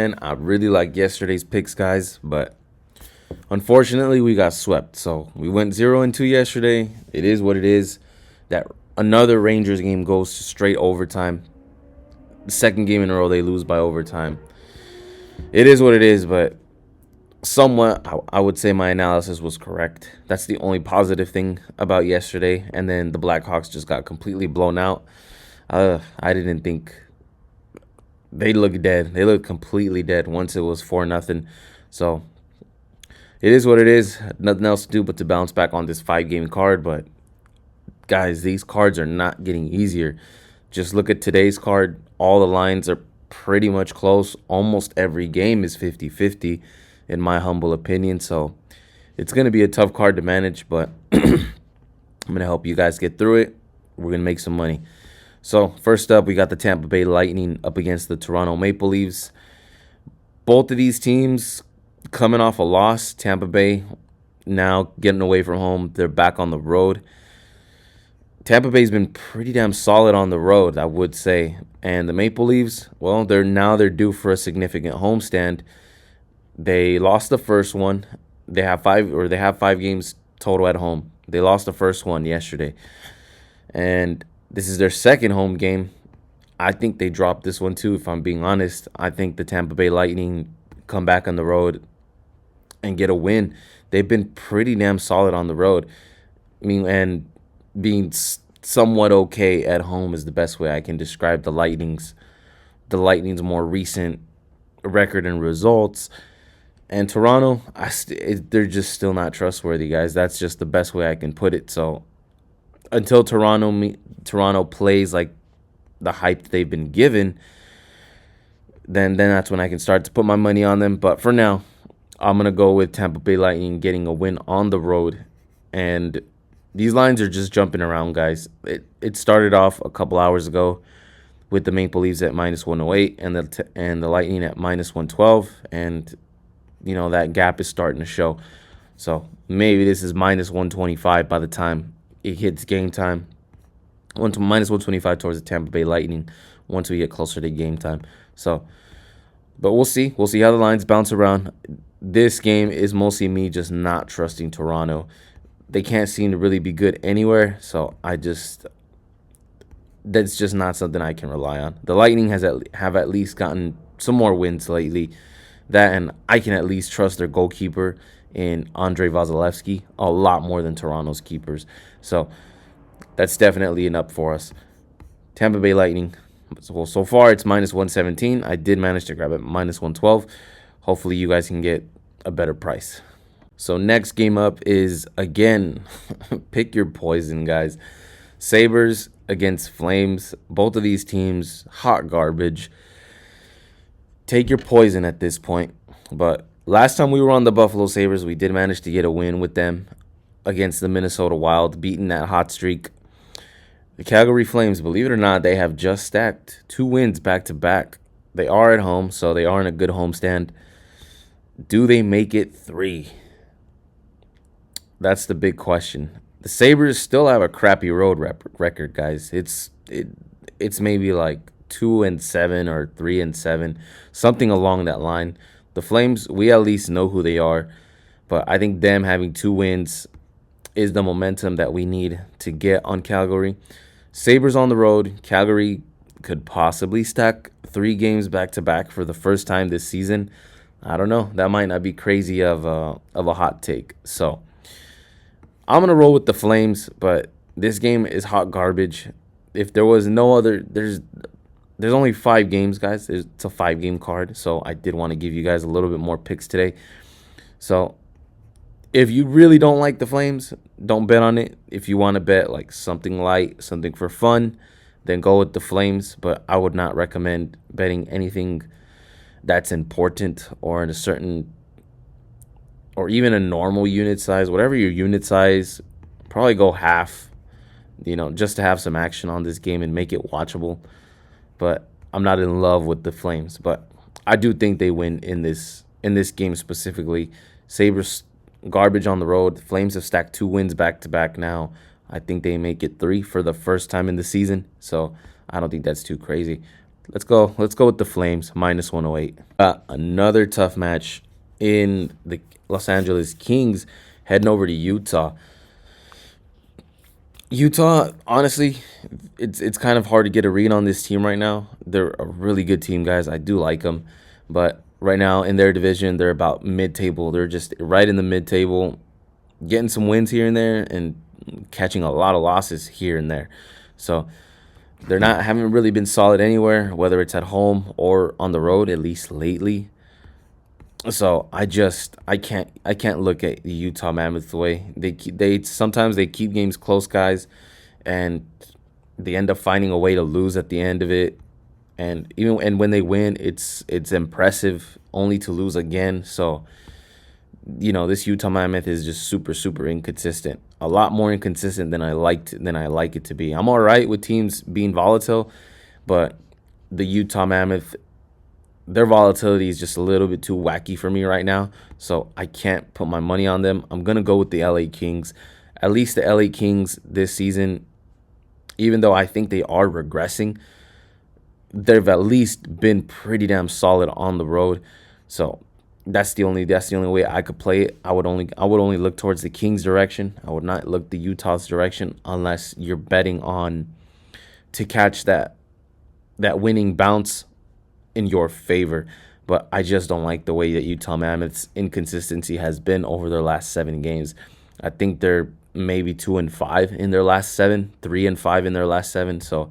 And I really like yesterday's picks, guys, but unfortunately we got swept. So we went 0-2 yesterday. It is what it is. That another Rangers game goes to straight overtime. The second game in a row they lose by overtime. It is what it is, but somewhat I would say my analysis was correct. That's the only positive thing about yesterday. And then the Blackhawks just got completely blown out. I didn't think they looked dead. They looked completely dead once it was 4-0. So it is what it is. Nothing else to do but to bounce back on this 5-game card. But guys, these cards are not getting easier. Just look at today's card. All the lines are pretty much close. Almost every game is 50-50 in my humble opinion. So it's going to be a tough card to manage, but I'm going to help you guys get through it. We're going to make some money. So first up, we got the Tampa Bay Lightning up against the Toronto Maple Leafs. Both of these teams coming off a loss. Tampa Bay now getting away from home. They're back on the road. Tampa Bay's been pretty damn solid on the road, I would say. And the Maple Leafs, well, they're due for a significant homestand. They lost the first one. They have five games total at home. They lost the first one yesterday. And this is their second home game. I think they dropped this one too, if I'm being honest. I think the Tampa Bay Lightning come back on the road and get a win. They've been pretty damn solid on the road. I mean, and being somewhat okay at home is the best way I can describe the Lightning's more recent record and results. And Toronto, they're just still not trustworthy, guys. That's just the best way I can put it. So until Toronto plays like the hype they've been given, then that's when I can start to put my money on them. But for now, I'm going to go with Tampa Bay Lightning getting a win on the road. And these lines are just jumping around, guys. It started off a couple hours ago with the Maple Leafs at -108 and the Lightning at -112. And, that gap is starting to show. So maybe this is -125 by the time it hits game time. -125 towards the Tampa Bay Lightning once we get closer to game time. So, but we'll see. We'll see how the lines bounce around. This game is mostly me just not trusting Toronto. They can't seem to really be good anywhere, so that's just not something I can rely on. The Lightning have at least gotten some more wins lately. That, and I can at least trust their goalkeeper in Andrei Vasilevsky a lot more than Toronto's keepers. So that's definitely an up for us. Tampa Bay Lightning. Well, so far it's -117. I did manage to grab it -112. Hopefully you guys can get a better price. So next game up is, again, pick your poison, guys. Sabres against Flames. Both of these teams, hot garbage. Take your poison at this point. But last time we were on the Buffalo Sabres, we did manage to get a win with them against the Minnesota Wild, beating that hot streak. The Calgary Flames, believe it or not, they have just stacked 2 wins back-to-back. They are at home, so they are in a good homestand. Do they make it 3? That's the big question. The Sabres still have a crappy road record, guys. It's maybe like 2-7 or 3-7, something along that line. The Flames, we at least know who they are, but I think them having 2 wins is the momentum that we need to get on Calgary. Sabres on the road. Calgary could possibly stack 3 games back-to-back for the first time this season. I don't know. That might not be crazy of a hot take. So I'm going to roll with the Flames, but this game is hot garbage. If there was no other, there's only 5 games, guys. It's a 5-game card, so I did want to give you guys a little bit more picks today. So if you really don't like the Flames, don't bet on it. If you want to bet like something light, something for fun, then go with the Flames. But I would not recommend betting anything that's important or in a certain, or even a normal unit size. Whatever your unit size, probably go half, just to have some action on this game and make it watchable. But I'm not in love with the Flames. But I do think they win in this game specifically. Sabres garbage on the road. The Flames have stacked 2 wins back-to-back now. I think they make it 3 for the first time in the season. So I don't think that's too crazy. Let's go with the Flames minus 108. Another tough match in the Los Angeles Kings heading over to Utah. Utah, honestly, it's kind of hard to get a read on this team right now. They're a really good team, guys. I do like them, but right now in their division, they're about mid-table. They're just right in the mid-table, getting some wins here and there, and catching a lot of losses here and there. So they're not haven't really been solid anywhere, whether it's at home or on the road, at least lately. So I can't look at the Utah Mammoth the way they sometimes they keep games close, guys, and they end up finding a way to lose at the end of it. And when they win, it's impressive only to lose again. So this Utah Mammoth is just super inconsistent. A lot more inconsistent than I like it to be. I'm all right with teams being volatile, but the Utah Mammoth, their volatility is just a little bit too wacky for me right now. So I can't put my money on them. I'm gonna go with the LA Kings. At least the LA Kings this season, even though I think they are regressing, they've at least been pretty damn solid on the road. So that's the only way I could play it. I would only look towards the Kings direction. I would not look the Utah's direction unless you're betting on to catch that winning bounce in your favor. But I just don't like the way that Utah Mammoth's inconsistency has been over their last 7 games. I think they're maybe 2-5 in their last 7, 3-5 in their last 7. So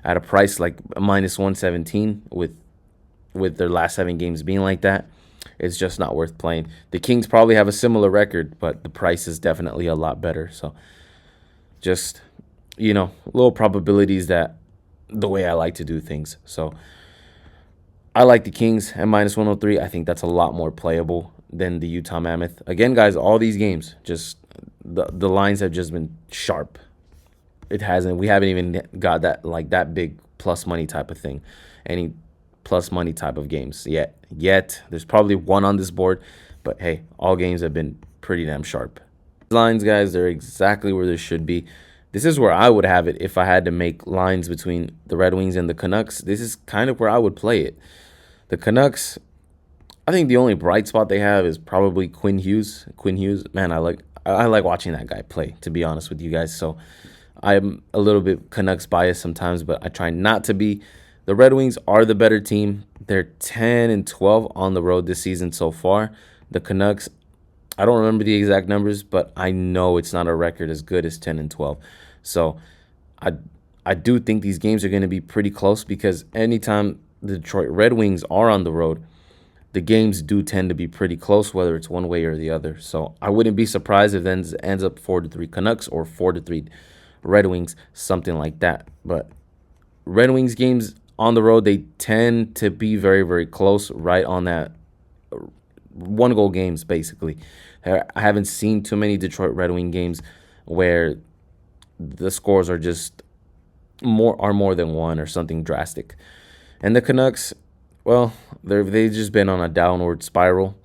at a price like minus 117 with their last 7 games being like that, it's just not worth playing. The Kings probably have a similar record, but the price is definitely a lot better. So just, little probabilities that the way I like to do things. So I like the Kings at minus 103. I think that's a lot more playable than the Utah Mammoth. Again, guys, all these games, just the lines have just been sharp. We haven't even got that big plus money type of thing. Any plus money type of games yet. There's probably one on this board, but hey, all games have been pretty damn sharp. Lines, guys, they're exactly where they should be. This is where I would have it if I had to make lines between the Red Wings and the Canucks. This is kind of where I would play it. The Canucks, I think the only bright spot they have is probably Quinn Hughes. Man, I like watching that guy play, to be honest with you guys. So I'm a little bit Canucks biased sometimes, but I try not to be. The Red Wings are the better team. They're 10-12 on the road this season so far. The Canucks, I don't remember the exact numbers, but I know it's not a record as good as 10-12. So I do think these games are going to be pretty close because anytime the Detroit Red Wings are on the road, the games do tend to be pretty close, whether it's one way or the other. So I wouldn't be surprised if it ends up 4-3 Canucks or 4-3 Red Wings, something like that. But Red Wings games on the road, they tend to be very close, right on that one-goal games, basically. I haven't seen too many Detroit Red Wing games where the scores are just more than one or something drastic. And the Canucks, well, they've just been on a downward spiral.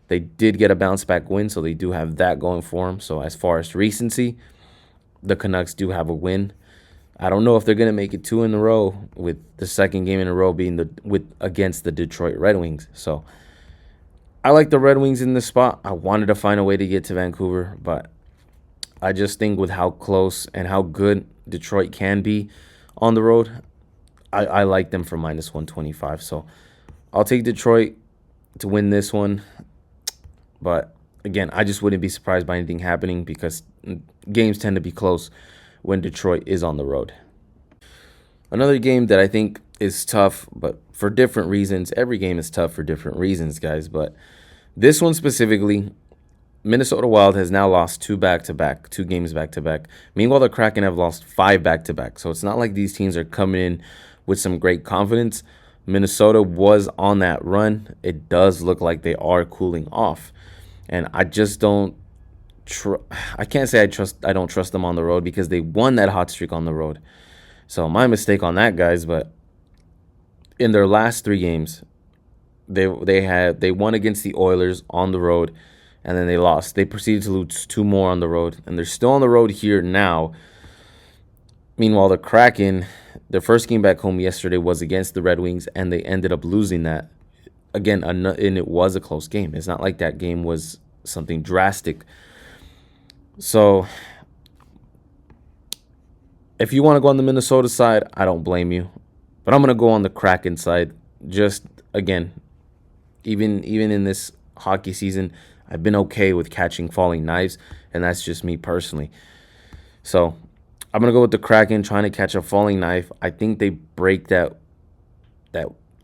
They did get a bounce-back win, so they do have that going for them. So as far as recency, the Canucks do have a win. I don't know if they're going to make it 2 in a row, with the second game in a row being against the Detroit Red Wings. So I like the Red Wings in this spot. I wanted to find a way to get to Vancouver, but I just think with how close and how good Detroit can be on the road, I like them for minus 125. So I'll take Detroit to win this one. But again, I just wouldn't be surprised by anything happening because games tend to be close when Detroit is on the road. Another game that I think is tough, but for different reasons. Every game is tough for different reasons, guys. But this one specifically, Minnesota Wild has now lost 2 games back-to-back. Meanwhile, the Kraken have lost 5 back-to-back. So it's not like these teams are coming in with some great confidence. Minnesota was on that run. It does look like they are cooling off. And I just don't I can't say I don't trust them on the road because they won that hot streak on the road. So my mistake on that, guys, but in their last 3 games, they won against the Oilers on the road, and then they lost. They proceeded to lose 2 more on the road, and they're still on the road here now. Meanwhile, the Kraken, Their first game back home yesterday was against the Red Wings, and they ended up losing that. Again, and it was a close game. It's not like that game was something drastic. So if you want to go on the Minnesota side, I don't blame you. But I'm going to go on the Kraken side. Just, again, even in this hockey season, I've been okay with catching falling knives, and that's just me personally. So I'm going to go with the Kraken, trying to catch a falling knife. I think they break that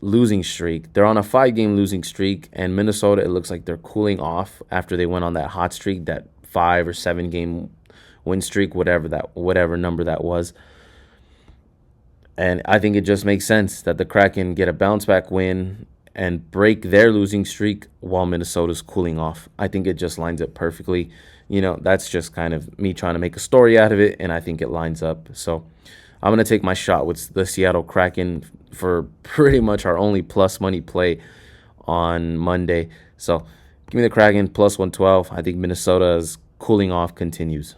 losing streak. They're on a 5-game losing streak, and Minnesota, it looks like they're cooling off after they went on that hot streak, that 5 or 7-game win streak, whatever number that was. And I think it just makes sense that the Kraken get a bounce back win and break their losing streak while Minnesota's cooling off. I think it just lines up perfectly. That's just kind of me trying to make a story out of it, and I think it lines up. So I'm going to take my shot with the Seattle Kraken for pretty much our only plus money play on Monday. So give me the Kraken plus 112. I think Minnesota's cooling off continues.